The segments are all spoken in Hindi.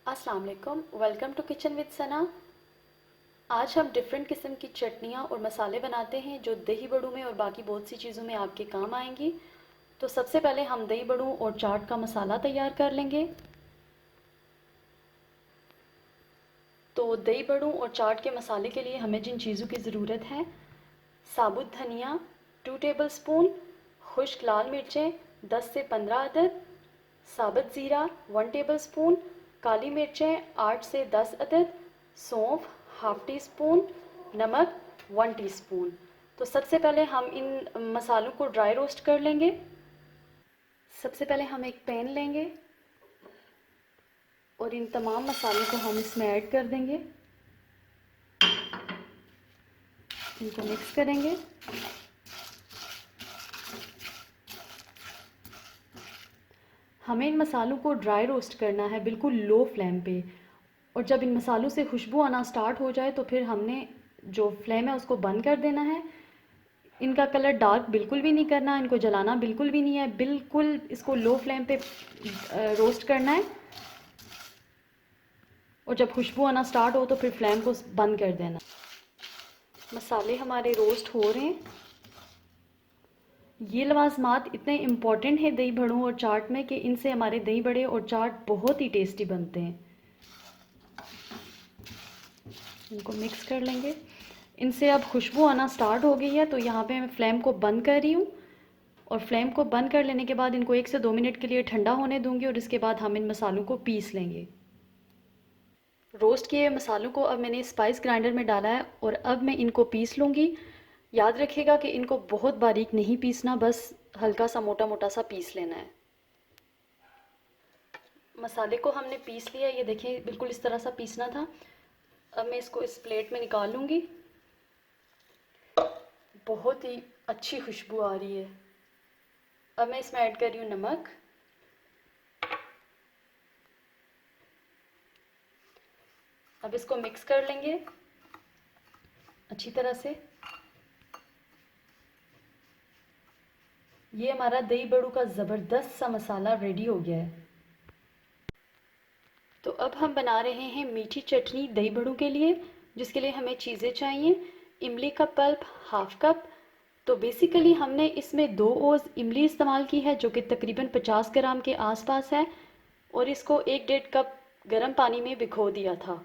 अस्सलाम वालेकुम, वेलकम टू किचन विद सना। आज हम डिफरेंट किस्म की चटनियाँ और मसाले बनाते हैं जो दही बड़ों में और बाकी बहुत सी चीज़ों में आपके काम आएंगी। तो सबसे पहले हम दही बड़ों और चाट का मसाला तैयार कर लेंगे। तो दही बड़ों और चाट के मसाले के लिए हमें जिन चीज़ों की ज़रूरत है: साबुत धनिया 2 टेबलस्पून, खुश्क लाल मिर्चें 10 से 15 अदद, साबुत ज़ीरा 1 टेबलस्पून, काली मिर्चें 8 से 10 अदद, सौंफ हाफ़ टी स्पून, नमक 1 टीस्पून। तो सबसे पहले हम इन मसालों को ड्राई रोस्ट कर लेंगे। सबसे पहले हम एक पैन लेंगे और इन तमाम मसालों को हम इसमें ऐड कर देंगे। इनको मिक्स करेंगे। हमें इन मसालों को ड्राई रोस्ट करना है, बिल्कुल लो फ्लेम पे। और जब इन मसालों से खुशबू आना स्टार्ट हो जाए तो फिर हमने जो फ्लेम है उसको बंद कर देना है। इनका कलर डार्क बिल्कुल भी नहीं करना, इनको जलाना बिल्कुल भी नहीं है, बिल्कुल इसको लो फ्लेम पे रोस्ट करना है। और जब खुशबू आना स्टार्ट हो तो फिर फ्लेम को बंद कर देना। मसाले हमारे रोस्ट हो रहे हैं। ये लवाजमात इतने इम्पॉर्टेंट हैं दही बड़ों और चाट में कि इनसे हमारे दही बड़े और चाट बहुत ही टेस्टी बनते हैं। इनको मिक्स कर लेंगे। इनसे अब खुशबू आना स्टार्ट हो गई है तो यहाँ पे मैं फ्लेम को बंद कर रही हूँ। और फ्लेम को बंद कर लेने के बाद इनको 1 से 2 मिनट के लिए ठंडा होने दूंगी और इसके बाद हम इन मसालों को पीस लेंगे। रोस्ट किए मसालों को अब मैंने स्पाइस ग्राइंडर में डाला है और अब मैं इनको पीस लूँगी। याद रखिएगा कि इनको बहुत बारीक नहीं पीसना, बस हल्का सा मोटा मोटा सा पीस लेना है। मसाले को हमने पीस लिया, ये देखिए बिल्कुल इस तरह सा पीसना था। अब मैं इसको इस प्लेट में निकाल लूँगी। बहुत ही अच्छी खुशबू आ रही है। अब मैं इसमें ऐड कर रही हूँ नमक। अब इसको मिक्स कर लेंगे अच्छी तरह से। ये हमारा दही बड़ों का ज़बरदस्त सा मसाला रेडी हो गया है। तो अब हम बना रहे हैं मीठी चटनी दही बड़ों के लिए, जिसके लिए हमें चीज़ें चाहिए: इमली का पल्प हाफ कप। तो बेसिकली हमने इसमें 2 ओज़ इमली इस्तेमाल की है जो कि तकरीबन 50 ग्राम के आसपास है, और इसको 1 डेढ़ कप गर्म पानी में भिगो दिया था।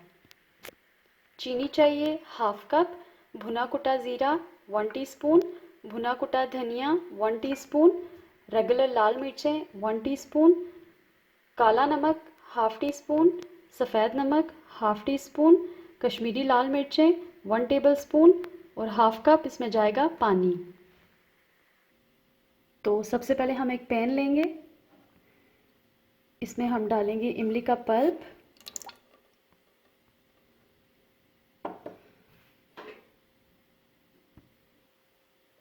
चीनी चाहिए हाफ कप, भुना कुटा ज़ीरा 1 टीस्पून, भुना कुटा धनिया 1 टीस्पून, रेगुलर लाल मिर्चें 1 टीस्पून, काला नमक हाफ़ टी स्पून, सफ़ेद नमक हाफ़ टी स्पून, कश्मीरी लाल मिर्चें 1 टेबलस्पून और हाफ कप इसमें जाएगा पानी। तो सबसे पहले हम एक पैन लेंगे। इसमें हम डालेंगे इमली का पल्प,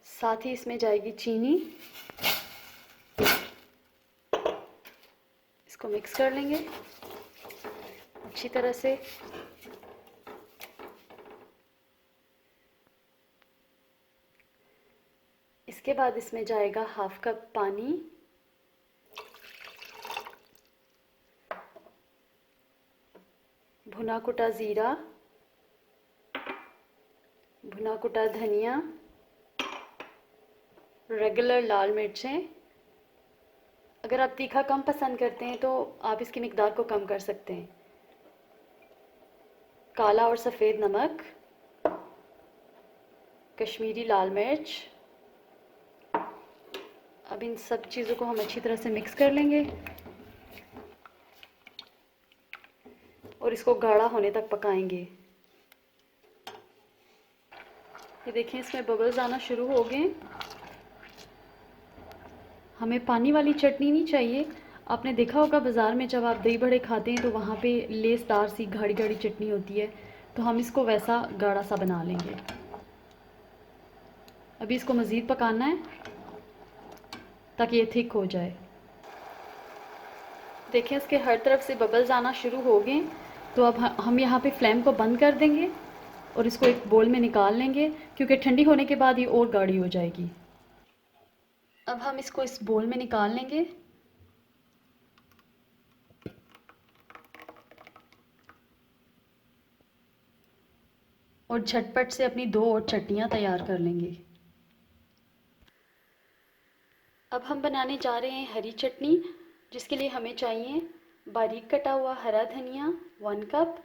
साथ ही इसमें जाएगी चीनी। इसको मिक्स कर लेंगे अच्छी तरह से। इसके बाद इसमें जाएगा हाफ कप पानी। भुना कुटा ज़ीरा, भुना कुटा धनिया, रेगुलर लाल मिर्चें। अगर आप तीखा कम पसंद करते हैं तो आप इसकी मिकदार को कम कर सकते हैं। काला और सफ़ेद नमक, कश्मीरी लाल मिर्च। अब इन सब चीज़ों को हम अच्छी तरह से मिक्स कर लेंगे और इसको गाढ़ा होने तक पकाएंगे। ये देखें इसमें बबल्स आना शुरू हो गए। हमें पानी वाली चटनी नहीं चाहिए। आपने देखा होगा बाज़ार में जब आप दही बड़े खाते हैं तो वहाँ पे लेसदार सी गाढ़ी गाढ़ी चटनी होती है, तो हम इसको वैसा गाढ़ा सा बना लेंगे। अभी इसको मज़ीद पकाना है ताकि ये थिक हो जाए। देखें इसके हर तरफ से बबल्स आना शुरू हो गए। तो अब हम यहाँ पे फ्लेम को बंद कर देंगे और इसको एक बोल में निकाल लेंगे, क्योंकि ठंडी होने के बाद ये और गाढ़ी हो जाएगी। अब हम इसको इस बोल में निकाल लेंगे। और झटपट से अपनी 2 और चटनियाँ तैयार कर लेंगे। अब हम बनाने जा रहे हैं हरी चटनी, जिसके लिए हमें चाहिए बारीक कटा हुआ हरा धनिया 1 कप,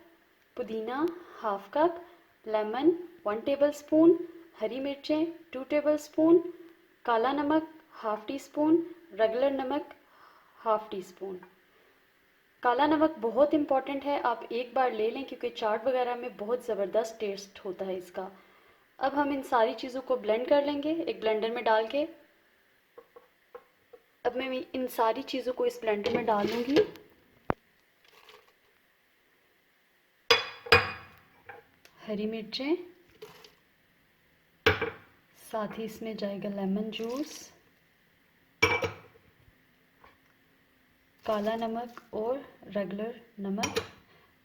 पुदीना हाफ कप, लेमन 1 टेबलस्पून, हरी मिर्चें 2 टेबलस्पून, काला नमक हाफ टी स्पून, रेगुलर नमक हाफ टी स्पून। काला नमक बहुत इम्पॉर्टेंट है, आप एक बार ले लें क्योंकि चाट वगैरह में बहुत ज़बरदस्त टेस्ट होता है इसका। अब हम इन सारी चीज़ों को ब्लेंड कर लेंगे एक ब्लेंडर में डाल के। अब मैं इन सारी चीज़ों को इस ब्लेंडर में डाल लूँगी। हरी मिर्चें, साथ ही इसमें जाएगा लेमन जूस, काला नमक और रेगुलर नमक।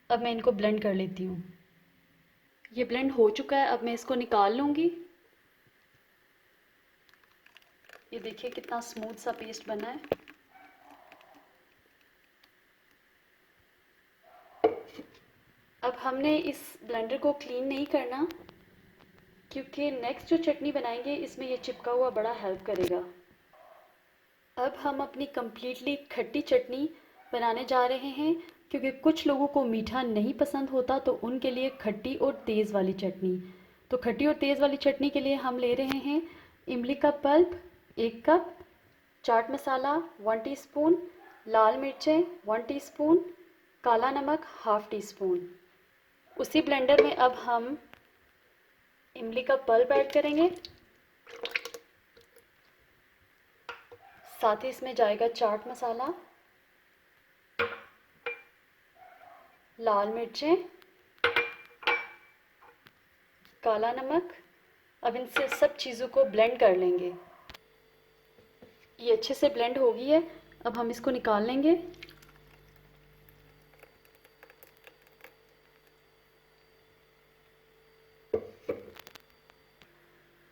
अब मैं इनको ब्लेंड कर लेती हूँ। ये ब्लेंड हो चुका है, अब मैं इसको निकाल लूँगी। ये देखिए कितना स्मूथ सा पेस्ट बना है। अब हमने इस ब्लेंडर को क्लीन नहीं करना, क्योंकि नेक्स्ट जो चटनी बनाएंगे इसमें ये चिपका हुआ बड़ा हेल्प करेगा। अब हम अपनी कम्प्लीटली खट्टी चटनी बनाने जा रहे हैं, क्योंकि कुछ लोगों को मीठा नहीं पसंद होता, तो उनके लिए खट्टी और तेज़ वाली चटनी। तो खट्टी और तेज़ वाली चटनी के लिए हम ले रहे हैं इमली का pulp 1 cup, chaat masala 1 teaspoon, लाल मिर्चें 1 टीस्पून, काला नमक हाफ टी स्पून। उसी ब्लेंडर में अब हम इमली का पल्प ऐड करेंगे, साथ ही इसमें जाएगा चाट मसाला, लाल मिर्चें, काला नमक। अब इनसे सब चीज़ों को ब्लेंड कर लेंगे। ये अच्छे से ब्लेंड हो गई है, अब हम इसको निकाल लेंगे।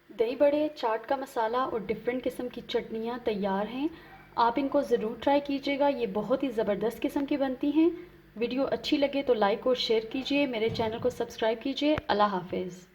दही बड़े, चाट का मसाला और डिफरेंट किस्म की चटनियाँ तैयार हैं। आप इनको ज़रूर ट्राई कीजिएगा, ये बहुत ही ज़बरदस्त किस्म की बनती हैं। वीडियो अच्छी लगे तो लाइक और शेयर कीजिए, मेरे चैनल को सब्सक्राइब कीजिए। अल्लाह हाफिज़।